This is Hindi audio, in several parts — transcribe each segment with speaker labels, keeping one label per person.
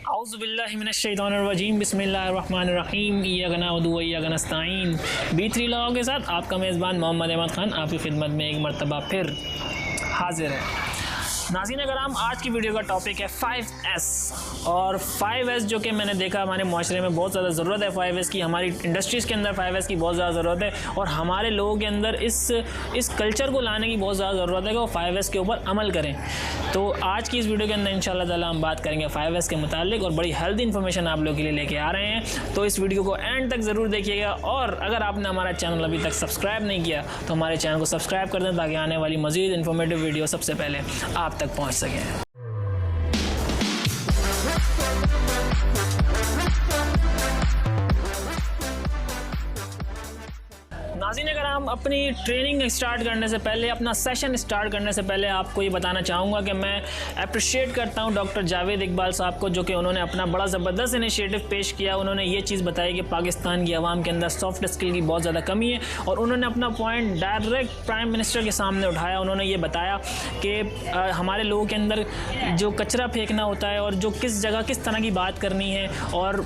Speaker 1: औज़ुबिल्लाहिमिनश्शैतानिर्रजीम बिस्मिल्लाहिर्रहमानिर्रहीम इय्याका नअबुदु व इय्याका नस्तईन बी3 लॉ के साथ आपका मेज़बान मोहम्मद अहमद ख़ान आपकी खिदमत में एक मरतबा फिर हाजिर है। नाज़रीन कराम, आज की वीडियो का टॉपिक है 5S और 5S जो कि मैंने देखा हमारे माशरे में बहुत ज़्यादा ज़रूरत है 5S की, हमारी इंडस्ट्रीज़ के अंदर 5S की बहुत ज़्यादा ज़रूरत है और हमारे लोगों के अंदर इस कल्चर को लाने की बहुत ज़्यादा ज़रूरत है कि वो 5S के ऊपर अमल करें। तो आज की इस वीडियो के अंदर इंशाल्लाह ताला हम बात करेंगे 5S के मुतालिक और बड़ी हेल्दी इन्फॉर्मेशन आप लोगों के लिए लेके आ रहे हैं। तो इस वीडियो को एंड तक ज़रूर देखिएगा और अगर आपने हमारा चैनल अभी तक सब्सक्राइब नहीं किया तो हमारे चैनल को सब्सक्राइब कर दें ताकि आने वाली मज़ीद इन्फॉर्मेटिव वीडियो सबसे पहले आप तक पहुँच सकें। नाज़रीन अगर हम अपनी ट्रेनिंग स्टार्ट करने से पहले, अपना सेशन स्टार्ट करने से पहले आपको ये बताना चाहूँगा कि मैं अप्रिशिएट करता हूँ डॉक्टर जावेद इकबाल साहब को, जो कि उन्होंने अपना बड़ा ज़बरदस्त इनिशिएटिव पेश किया। उन्होंने ये चीज़ बताई कि पाकिस्तान की आवाम के अंदर सॉफ्ट स्किल की बहुत ज़्यादा कमी है और उन्होंने अपना पॉइंट डायरेक्ट प्राइम मिनिस्टर के सामने उठाया। उन्होंने ये बताया कि हमारे लोगों के अंदर जो कचरा फेंकना होता है और जो किस जगह किस तरह की बात करनी है और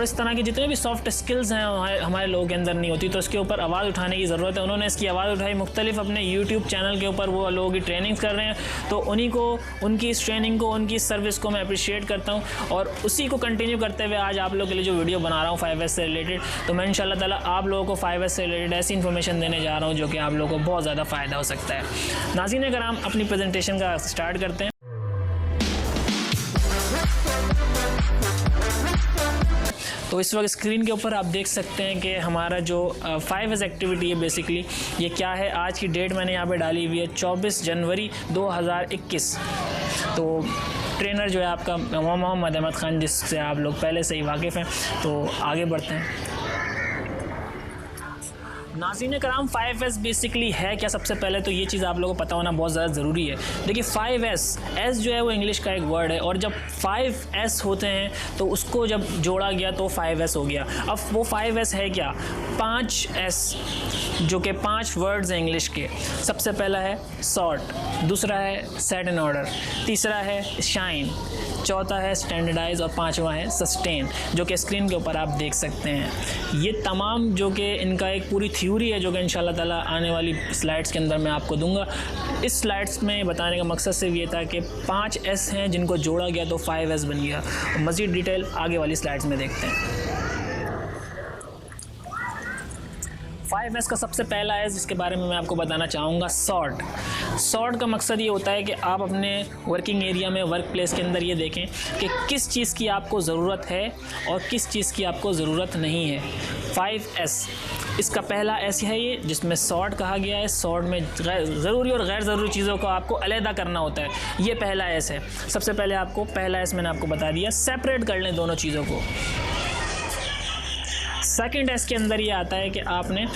Speaker 1: इस तरह की जितने भी सॉफ्ट स्किल्स हैं हमारे लोगों के अंदर नहीं होती, तो इसके ऊपर आवाज़ उठाने की ज़रूरत है। उन्होंने इसकी आवाज़ उठाई मुख्तलिफ अपने यूट्यूब चैनल के ऊपर, वो लोगों की ट्रेनिंग्स कर रहे हैं। तो उन्हीं को, उनकी इस ट्रेनिंग को, उनकी इस सर्विस को मैं अप्रिशिएट करता हूँ और उसी को कंटिन्यू करते हुए आज आप लोगों के लिए जो वीडियो बना रहा हूँ 5S से रिलेटेड, तो मैं इंशाल्लाह ताला आप लोगों को 5S से रिलेटेड ऐसी इन्फॉर्मेशन देने जा रहा हूँ जो कि आप लोगों को बहुत ज़्यादा फ़ायदा हो सकता है। नाज़रीन अगर हम अपनी प्रेजेंटेशन का स्टार्ट करते हैं। तो इस वक्त स्क्रीन के ऊपर आप देख सकते हैं कि हमारा जो 5S एक्टिविटी है बेसिकली ये क्या है। आज की डेट मैंने यहाँ पे डाली हुई है 24 जनवरी 2021। तो ट्रेनर जो है आपका मोहम्मद अहमद ख़ान, जिससे आप लोग पहले से ही वाकिफ़ हैं। तो आगे बढ़ते हैं। नाज़रीन कराम, 5S बेसिकली है क्या? सबसे पहले तो ये चीज़ आप लोगों को पता होना बहुत ज़्यादा ज़रूरी है। देखिए 5S जो है वो इंग्लिश का एक वर्ड है और जब 5S होते हैं तो उसको जब जोड़ा गया तो 5S हो गया। अब वो 5S है क्या? 5S जो कि 5 वर्ड्स हैं इंग्लिश के। सबसे पहला है सॉर्ट, दूसरा है सेट इन ऑर्डर, तीसरा है शाइन, चौथा है स्टैंडर्डाइज और पांचवा है सस्टेन, जो कि स्क्रीन के ऊपर आप देख सकते हैं। ये तमाम जो कि इनका एक पूरी थ्योरी है जो कि इंशाल्लाह ताला आने वाली स्लाइड्स के अंदर मैं आपको दूंगा। इस स्लाइड्स में बताने का मकसद सिर्फ ये था कि 5S हैं जिनको जोड़ा गया तो 5S बन गया। मज़ीद डिटेल आगे वाली स्लाइड्स में देखते हैं। 5S का सबसे पहला है जिसके बारे में मैं आपको बताना चाहूँगा, सॉर्ट। सॉर्ट का मकसद ये होता है कि आप अपने वर्किंग एरिया में, वर्क प्लेस के अंदर ये देखें कि किस चीज़ की आपको ज़रूरत है और किस चीज़ की आपको ज़रूरत नहीं है। 5S इसका पहला S है ये, जिसमें सॉर्ट कहा गया है। सॉर्ट में ज़रूरी और गैर ज़रूरी चीज़ों को आपको अलहदा करना होता है। ये पहला S है। सबसे पहले आपको पहला S मैंने आपको बता दिया, सेपरेट कर लें दोनों चीज़ों को। सेकंड S के अंदर ये आता है कि आपने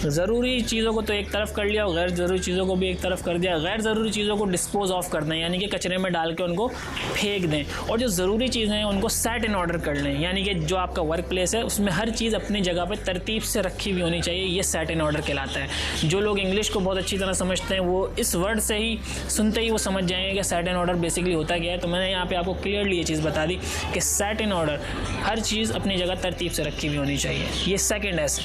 Speaker 1: ज़रूरी चीज़ों को तो एक तरफ कर लिया और गैर ज़रूरी चीज़ों को भी एक तरफ कर दिया। गैर ज़रूरी चीज़ों को डिस्पोज ऑफ कर दें, यानी कि कचरे में डाल के उनको फेंक दें, और जो ज़रूरी चीज़ें हैं उनको सेट इन ऑर्डर कर लें, यानी कि जो आपका वर्क प्लेस है उसमें हर चीज़ अपनी जगह पर तरतीब से रखी हुई होनी चाहिए। ये सेट इन ऑर्डर कहलाता है। जो लोग इंग्लिश को बहुत अच्छी तरह समझते हैं वो इस वर्ड से ही सुनते ही वो समझ जाएंगे कि सेट इन ऑर्डर बेसिकली होता क्या है। तो मैंने यहाँ पर आपको क्लियरली ये चीज़ बता दी कि सेट इन ऑर्डर, हर चीज़ अपनी जगह तरतीब से रखी हुई होनी चाहिए। ये सेकेंड S।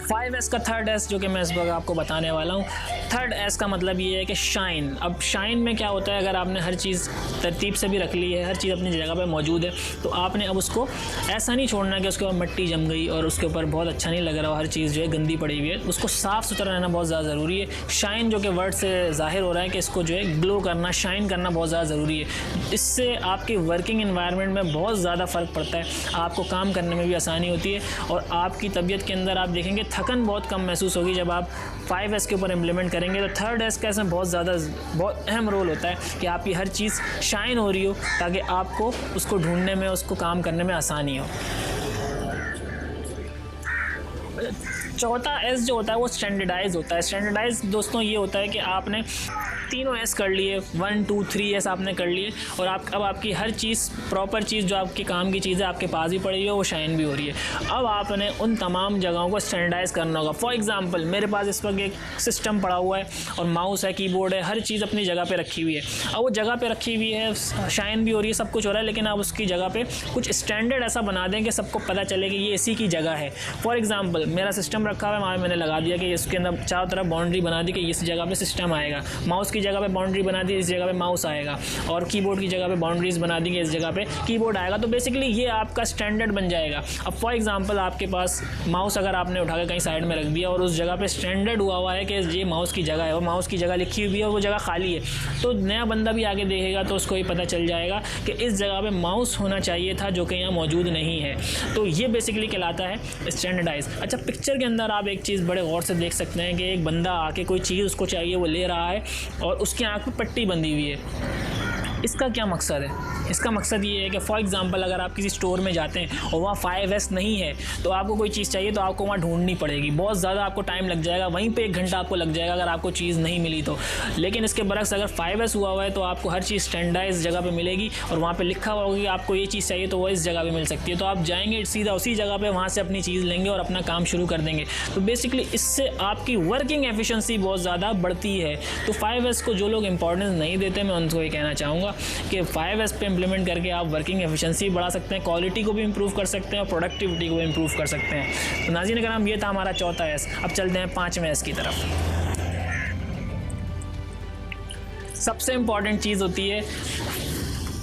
Speaker 1: 5S का थर्ड S जो कि मैं इस वक्त आपको बताने वाला हूँ। थर्ड S का मतलब ये है कि शाइन। अब शाइन में क्या होता है, अगर आपने हर चीज़ तरतीब से भी रख ली है, हर चीज़ अपनी जगह पे मौजूद है, तो आपने अब उसको ऐसा नहीं छोड़ना कि उसके ऊपर मिट्टी जम गई और उसके ऊपर बहुत अच्छा नहीं लग रहा, हर चीज़ जो है गंदी पड़ी हुई है। उसको साफ़ सुथरा रहना बहुत ज़्यादा ज़रूरी है। शाइन जो कि वर्ड से ज़ाहिर हो रहा है कि इसको जो है ग्लो करना, शाइन करना बहुत ज़्यादा ज़रूरी है। इससे आपकी वर्किंग इन्वायरमेंट में बहुत ज़्यादा फ़र्क पड़ता है, आपको काम करने में भी आसानी होती है और आपकी तबीयत के अंदर आप देखेंगे थकन बहुत कम महसूस होगी जब आप 5S के ऊपर इम्प्लीमेंट करेंगे। तो थर्ड S का इसमें बहुत अहम रोल होता है कि आपकी हर चीज़ शाइन हो रही हो ताकि आपको उसको ढूंढने में, उसको काम करने में आसानी हो। चौथा S जो होता है वो स्टैंडर्डाइज होता है। स्टैंडर्डाइज दोस्तों ये होता है कि आपने तीनों एस कर लिए, 1 2 3 एस आपने कर लिए, और अब आपकी हर चीज़ प्रॉपर चीज़ जो आपके काम की चीज़ है आपके पास ही पड़ी है, वो शाइन भी हो रही है। अब आपने उन तमाम जगहों को स्टैंडर्डाइज करना होगा। फॉर एग्जांपल मेरे पास इस वक्त एक सिस्टम पड़ा हुआ है और माउस है, कीबोर्ड है, हर चीज़ अपनी जगह पे रखी हुई है। अब वो जगह पे रखी हुई है, शाइन भी हो रही है, सब कुछ हो रहा है, लेकिन आप उसकी जगह पे कुछ स्टैंडर्ड ऐसा बना दें कि सबको पता चले कि ये इसी की जगह है। फॉर एग्जांपल मेरा सिस्टम रखा हुआ है, वहाँ मैंने लगा दिया कि इसके अंदर चारों तरफ बाउंड्री बना दी कि इस जगह पे सिस्टम आएगा, माउस की जगह पे बाउंड्री बना दी, इस जगह पे माउस आएगा, और कीबोर्ड की जगह पे बाउंड्रीज बना दी कि इस जगह पे कीबोर्ड आएगा। तो बेसिकली ये आपका स्टैंडर्ड बन जाएगा। अब फॉर एग्जांपल आपके पास माउस अगर आपने उठा के कहीं साइड में रख दिया और उस जगह पे स्टैंडर्ड हुआ है कि ये माउस की जगह है और माउस की जगह लिखी हुई है और वो जगह खाली है, तो नया बंदा भी आगे देखेगा तो उसको ये पता चल जाएगा कि इस जगह पे माउस होना चाहिए था जो कि यहाँ मौजूद नहीं है। तो ये बेसिकली कहलाता है स्टैंडर्डाइज। अच्छा, पिक्चर के अंदर आप एक चीज़ बड़े गौर से देख सकते हैं कि एक बंदा आके कोई चीज़ उसको चाहिए वो ले रहा है और उसकी आँख में पट्टी बंधी हुई है। इसका क्या मकसद है? इसका मकसद ये है कि फॉर एग्जांपल अगर आप किसी स्टोर में जाते हैं और वहाँ 5S नहीं है तो आपको कोई चीज़ चाहिए तो आपको वहाँ ढूंढनी पड़ेगी, बहुत ज़्यादा आपको टाइम लग जाएगा, वहीं पे 1 घंटा आपको लग जाएगा अगर आपको चीज़ नहीं मिली तो। लेकिन इसके बरक्स अगर 5S हुआ हुआ है तो आपको हर चीज़ स्टैंडर्डाइज जगह पे मिलेगी और वहाँ पे लिखा हुआ होगा कि आपको ये चीज़ चाहिए तो वो इस जगह पे मिल सकती है। तो आप जाएंगे सीधा उसी जगह पे, वहाँ से अपनी चीज़ लेंगे और अपना काम शुरू कर देंगे। तो बेसिकली इससे आपकी वर्किंग एफिशिएंसी बहुत ज़्यादा बढ़ती है। तो 5S को जो लोग इंपॉर्टेंस नहीं देते, मैं उनको ये कहना चाहूँगा कि 5S पे इम्प्लीमेंट करके आप वर्किंग एफिशिएंसी बढ़ा सकते हैं, क्वालिटी को भी इंप्रूव कर सकते हैं और प्रोडक्टिविटी को भी इंप्रूव कर सकते हैं। तो नाज़रीन कराम, ये था हमारा चौथा एस। अब चलते हैं 5वें एस की तरफ। सबसे इंपॉर्टेंट चीज़ होती है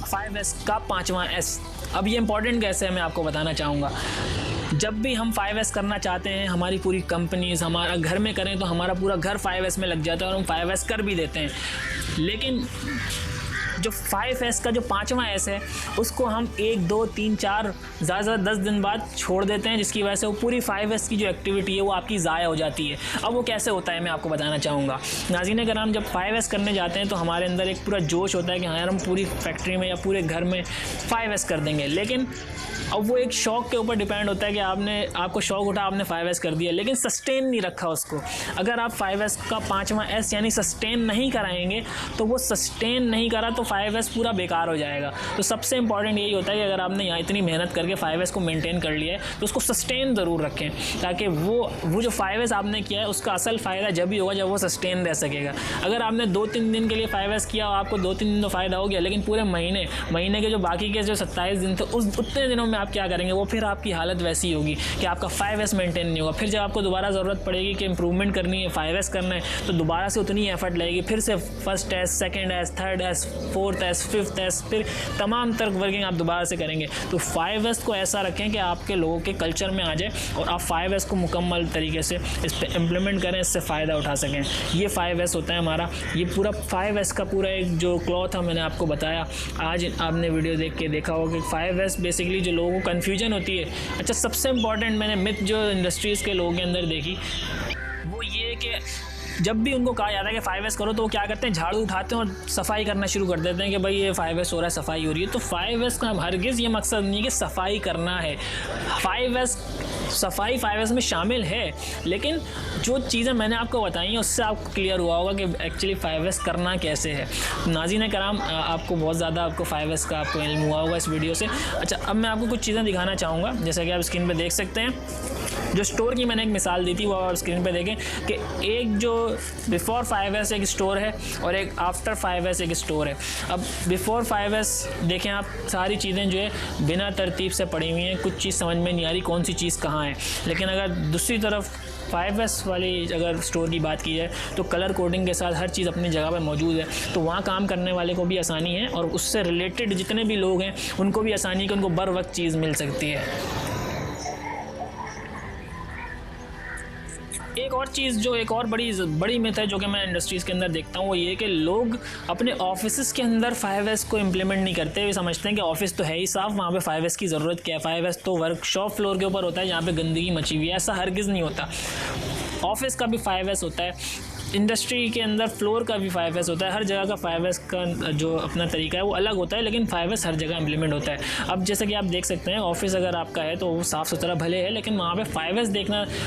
Speaker 1: 5S का 5वां एस। अब ये इंपॉर्टेंट कैसे है मैं आपको बताना चाहूँगा। जब भी हम 5S करना चाहते हैं, हमारी पूरी कंपनीज, हमारा घर में करें तो हमारा पूरा घर 5S में लग जाता है और हम 5S कर भी देते हैं। लेकिन जो 5S का जो 5वां एस है उसको हम 1 2 3 4 ज़्यादा 10 दिन बाद छोड़ देते हैं, जिसकी वजह से वो पूरी 5S की जो एक्टिविटी है वो आपकी ज़ाया हो जाती है। अब वो कैसे होता है मैं आपको बताना चाहूँगा। नाज़रीन कराम, जब 5S करने जाते हैं तो हमारे अंदर एक पूरा जोश होता है कि हाँ यार हम पूरी फैक्ट्री में या पूरे घर में 5S कर देंगे। लेकिन अब वो एक शौक़ के ऊपर डिपेंड होता है कि आपको शौक़ उठा, आपने 5S कर दिया लेकिन सस्टेन नहीं रखा उसको। अगर आप 5S का 5वां एस यानी सस्टेन नहीं कराएंगे तो वो सस्टेन नहीं करा तो 5S पूरा बेकार हो जाएगा। तो सबसे इंपॉर्टेंट यही होता है कि अगर आपने यहाँ इतनी मेहनत करके 5S को मेंटेन कर लिया है तो उसको सस्टेन ज़रूर रखें, ताकि वो जो 5S आपने किया है उसका असल फ़ायदा जब भी होगा जब वो सस्टेन रह सकेगा। अगर आपने 2-3 दिन के लिए 5S किया और आपको 2-3 दिन तो फ़ायदा हो गया, लेकिन पूरे महीने के जो बाकी के जो 27 दिन थे उतने दिनों में आप क्या करेंगे, वो फिर आपकी हालत वैसी होगी कि आपका 5S मेंटेन नहीं होगा। फिर जब आपको दोबारा ज़रूरत पड़ेगी कि इंप्रूवमेंट करनी है, 5S करना है, तो दोबारा से उतनी एफर्ट लगेगी, फिर से first S, second S, third S, fourth S, fifth S, फिर तमाम तरह वर्किंग आप दोबारा से करेंगे। तो 5S को ऐसा रखें कि आपके लोगों के कल्चर में आ जाए और आप 5S को मुकम्मल तरीके से इस पर इम्प्लीमेंट करें, इससे फ़ायदा उठा सकें। ये 5S होता है हमारा। ये पूरा 5S का पूरा एक जो क्लॉथ है मैंने आपको बताया, आज आपने वीडियो देख के देखा होगा कि 5S बेसिकली जो लोगों को कन्फ्यूजन होती है। अच्छा, सबसे इंपॉर्टेंट मैंने मिथ जो इंडस्ट्रीज़ के लोगों के अंदर देखी वो ये कि जब भी उनको कहा जाता है कि 5S करो तो वो क्या करते हैं, झाड़ू उठाते हैं और सफाई करना शुरू कर देते हैं कि भाई ये 5S हो रहा है, सफाई हो रही है। तो 5S का हरगिज़ ये मकसद नहीं है कि सफाई करना है। 5S सफाई 5S में शामिल है, लेकिन जो चीज़ें मैंने आपको बताई हैं उससे आपको क्लियर हुआ होगा कि एक्चुअली 5S करना कैसे है। नाज़रीन कराम, आपको बहुत ज़्यादा 5S का आपको इल्म हुआ होगा इस वीडियो से। अच्छा, अब मैं आपको कुछ चीज़ें दिखाना चाहूँगा, जैसा कि आप स्क्रीन पर देख सकते हैं। जो स्टोर की मैंने एक मिसाल दी थी वो आप स्क्रीन पे देखें कि एक जो बिफ़ोर 5S एक स्टोर है और एक आफ्टर 5S एक स्टोर है। अब बिफ़ोर 5S देखें आप, सारी चीज़ें जो है बिना तरतीब से पड़ी हुई हैं, कुछ चीज़ समझ में नहीं आ रही कौन सी चीज़ कहाँ है। लेकिन अगर दूसरी तरफ 5S वाली अगर स्टोर की बात की जाए तो कलर कोडिंग के साथ हर चीज़ अपनी जगह पर मौजूद है, तो वहाँ काम करने वाले को भी आसानी है और उससे रिलेटेड जितने भी लोग हैं उनको भी आसानी है कि उनको बर वक्त चीज़ मिल सकती है। एक और चीज़ जो एक और बड़ी मिथ है जो कि मैं इंडस्ट्रीज़ के अंदर देखता हूँ वो ये कि लोग अपने ऑफिस के अंदर 5S को इम्प्लीमेंट नहीं करते। वे समझते हैं कि ऑफिस तो है ही साफ़, वहाँ पे 5S की ज़रूरत क्या है। 5S तो वर्कशॉप फ्लोर के ऊपर होता है जहाँ पे गंदगी मची हुई है। ऐसा हरगिज़ नहीं होता। ऑफिस का भी 5S होता है। इंडस्ट्री के अंदर फ्लोर का भी 5S होता है। हर जगह का 5S का जो अपना तरीका है वो अलग होता है, लेकिन 5S हर जगह इम्प्लीमेंट होता है। अब जैसे कि आप देख सकते हैं, ऑफिस अगर आपका है तो वो साफ़ सुथरा भले है, लेकिन वहाँ पे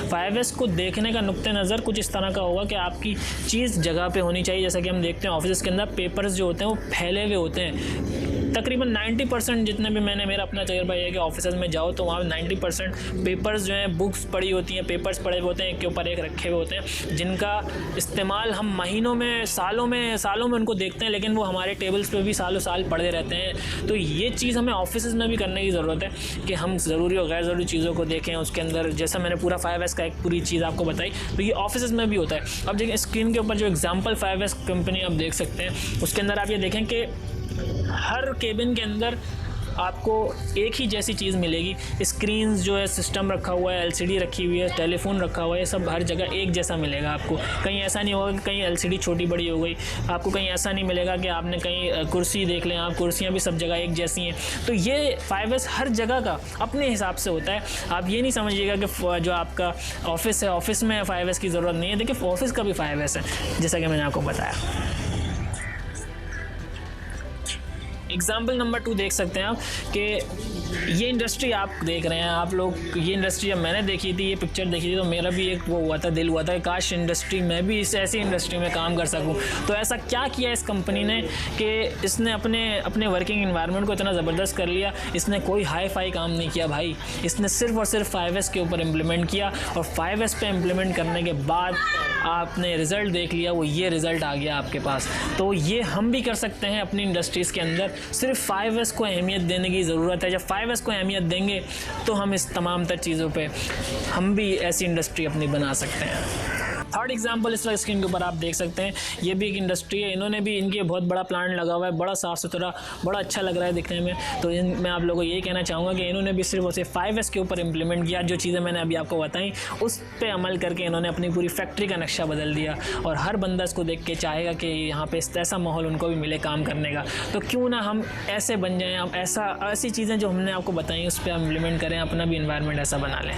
Speaker 1: 5S को देखने का नुक्ते नज़र कुछ इस तरह का होगा कि आपकी चीज़ जगह पे होनी चाहिए। जैसा कि हम देखते हैं ऑफिस के अंदर पेपर्स जो होते हैं वो फैले हुए होते हैं। तकरीबन 90% जितने भी मेरा अपना तजुर्बा है कि ऑफिस में जाओ तो वहाँ 90% पेपर्स जो हैं, बुक्स पड़ी होती हैं, पेपर्स पड़े हुए होते हैं, एक के ऊपर एक रखे हुए होते हैं, जिनका इस्तेमाल हम महीनों में सालों में उनको देखते हैं, लेकिन वो हमारे टेबल्स पे भी सालों साल पड़े रहते हैं। तो ये चीज़ हमें ऑफिस में भी करने की ज़रूरत है कि हम ज़रूरी और गैर ज़रूरी चीज़ों को देखें। उसके अंदर जैसा मैंने पूरा 5S का एक पूरी चीज़ आपको बताई, तो ये ऑफिस में भी होता है। अब देखिए स्क्रीन के ऊपर जो एग्जाम्पल 5S कंपनी आप देख सकते हैं, उसके अंदर आप ये देखें कि हर केबिन के अंदर आपको एक ही जैसी चीज़ मिलेगी। स्क्रीन्स जो है, सिस्टम रखा हुआ है, LCD रखी हुई है, टेलीफोन रखा हुआ है, सब हर जगह एक जैसा मिलेगा आपको। कहीं ऐसा नहीं होगा कि कहीं LCD छोटी बड़ी हो गई, आपको कहीं ऐसा नहीं मिलेगा कि आपने कहीं कुर्सी देख लें आप, कुर्सियाँ भी सब जगह एक जैसी हैं। तो ये 5S हर जगह का अपने हिसाब से होता है। आप ये नहीं समझिएगा कि जो आपका ऑफिस है, ऑफिस में 5S की ज़रूरत नहीं है। देखिए ऑफिस का भी 5S है, जैसा कि मैंने आपको बताया। एग्जाम्पल नंबर 2 देख सकते हैं आप कि ये इंडस्ट्री आप देख रहे हैं, आप लोग, ये इंडस्ट्री जब मैंने देखी थी, ये पिक्चर देखी थी, तो मेरा भी एक वो हुआ था, दिल हुआ था, काश इंडस्ट्री मैं भी इस ऐसी इंडस्ट्री में काम कर सकूं। तो ऐसा क्या किया इस कंपनी ने कि इसने अपने वर्किंग इन्वायरमेंट को इतना ज़बरदस्त कर लिया। इसने कोई हाई फाई काम नहीं किया भाई, इसने सिर्फ और सिर्फ 5S के ऊपर इम्प्लीमेंट किया, और 5S पे इम्प्लीमेंट करने के बाद आपने रिज़ल्ट देख लिया, वो ये रिज़ल्ट आ गया आपके पास। तो ये हम भी कर सकते हैं अपनी इंडस्ट्रीज़ के अंदर। सिर्फ 5S को अहमियत देने की ज़रूरत है। जब 5S को अहमियत देंगे तो हम इस तमाम तर चीज़ों पे हम भी ऐसी इंडस्ट्री अपनी बना सकते हैं। थर्ड एग्जांपल इस वक्त स्क्रीन के ऊपर आप देख सकते हैं, ये भी एक इंडस्ट्री है। इन्होंने भी, इनके बहुत बड़ा प्लांट लगा हुआ है, बड़ा साफ़ सुथरा, बड़ा अच्छा लग रहा है दिखने में। तो मैं आप लोगों को ये कहना चाहूँगा कि इन्होंने भी सिर्फ और सिर्फ 5S के ऊपर इम्प्लीमेंट किया। जो चीज़ें मैंने अभी आपको बताई उस पर अमल करके इन्होंने अपनी पूरी फैक्ट्री का नक्शा बदल दिया, और हर बंदा इसको देख के चाहेगा कि यहाँ पे ऐसा माहौल उनको भी मिले काम करने का। तो क्यों ना हम ऐसे बन जाएँ, हम ऐसी चीज़ें जो हमने आपको बताई उस पर हम इम्प्लीमेंट करें, अपना भी इन्वायरमेंट ऐसा बना लें।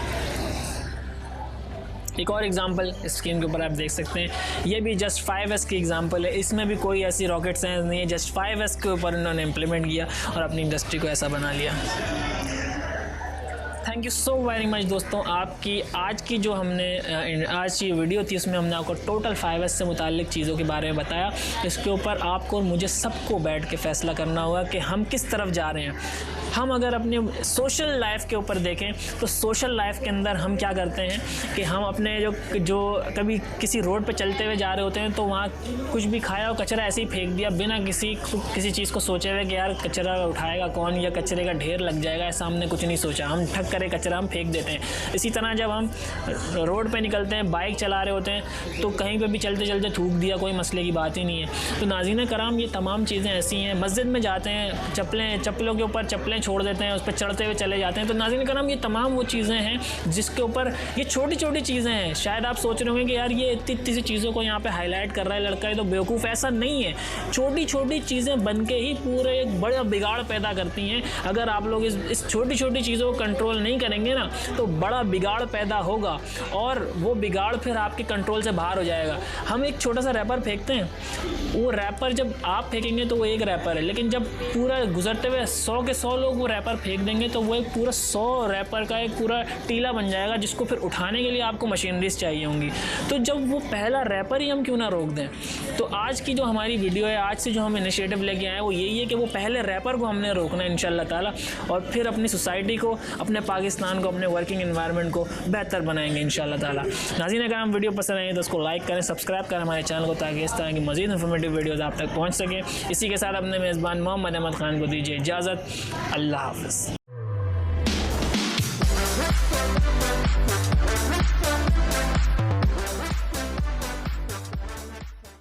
Speaker 1: एक और एग्जांपल स्क्रीन के ऊपर आप देख सकते हैं, ये भी जस्ट 5S की एग्जांपल है। इसमें भी कोई ऐसी रॉकेट साइंस नहीं है, जस्ट 5S के ऊपर इन्होंने इम्प्लीमेंट किया और अपनी इंडस्ट्री को ऐसा बना लिया। Thank you so very much दोस्तों। आपकी आज की जो आज की वीडियो थी उसमें हमने आपको टोटल 5S से मुताल्लिक चीज़ों के बारे में बताया। इसके ऊपर आपको और मुझे सबको बैठ के फ़ैसला करना होगा कि हम किस तरफ जा रहे हैं। हम अगर अपनी सोशल लाइफ के ऊपर देखें तो सोशल लाइफ के अंदर हम क्या करते हैं कि हम अपने जो कभी किसी रोड पे चलते हुए जा रहे होते हैं तो वहाँ कुछ भी खाया और कचरा ऐसे ही फेंक दिया बिना किसी चीज़ को सोचे हुए कि यार कचरा उठाएगा कौन या कचरे का ढेर लग जाएगा, ऐसा हमने कुछ नहीं सोचा, हम ठक करे कचरा हम फेंक देते हैं। इसी तरह जब हम रोड पे निकलते हैं, बाइक चला रहे होते हैं तो कहीं पे भी चलते चलते थूक दिया, कोई मसले की बात ही नहीं है। तो नाज़रीन कराम, ये तमाम चीज़ें ऐसी हैं। मस्जिद में जाते हैं, चप्पलों के ऊपर चप्पलें छोड़ देते हैं, उस पर चढ़ते हुए चले जाते हैं। तो नाज़रीन कराम, ये तमाम वो चीज़ें हैं जिसके ऊपर ये छोटी छोटी चीज़ें हैं। शायद आप सोच रहे होंगे कि यार ये इतनी सी चीज़ों को यहाँ पे हाईलाइट कर रहा है लड़का, ये तो बेवकूफ़। ऐसा नहीं है, छोटी छोटी चीज़ें बन के ही पूरे एक बड़ा बिगाड़ पैदा करती हैं। अगर आप लोग इस छोटी छोटी चीज़ों को कंट्रोल नहीं करेंगे ना तो बड़ा बिगाड़ पैदा होगा और वो बिगाड़ फिर आपके कंट्रोल से बाहर हो जाएगा। हम एक छोटा सा रैपर फेंकते हैं, वो रैपर जब आप फेंकेंगे तो वो एक रैपर है, लेकिन जब पूरा गुजरते हुए 100 के 100 लोग वो रैपर फेंक देंगे तो वो एक पूरा 100 रैपर का एक पूरा टीला बन जाएगा, जिसको फिर उठाने के लिए आपको मशीनरीज चाहिए होंगी। तो जब वो पहला रैपर ही हम क्यों ना रोक दें। तो आज की जो हमारी वीडियो है, आज से जो हम इनिशिएटिव लेके आए हैं वो यही है कि वो पहले रैपर को हमने रोकना है इंशाल्लाह ताला, और फिर अपनी सोसाइटी को, अपने पाकिस्तान को, अपने वर्किंग एनवायरनमेंट को बेहतर बनाएंगे इंशाल्लाह ताला। नाज़रीन, अगर हम वीडियो पसंद आए तो उसको लाइक करें, सब्सक्राइब करें हमारे चैनल को, ताकि इस तरह की मज़ीद इंफॉर्मेटिव वीडियोज़ आप तक पहुँच सकें। इसी के साथ अपने मेज़बान मोहम्मद अहमद खान को दीजिए इजाज़त। अल्लाह हाफ़िज़।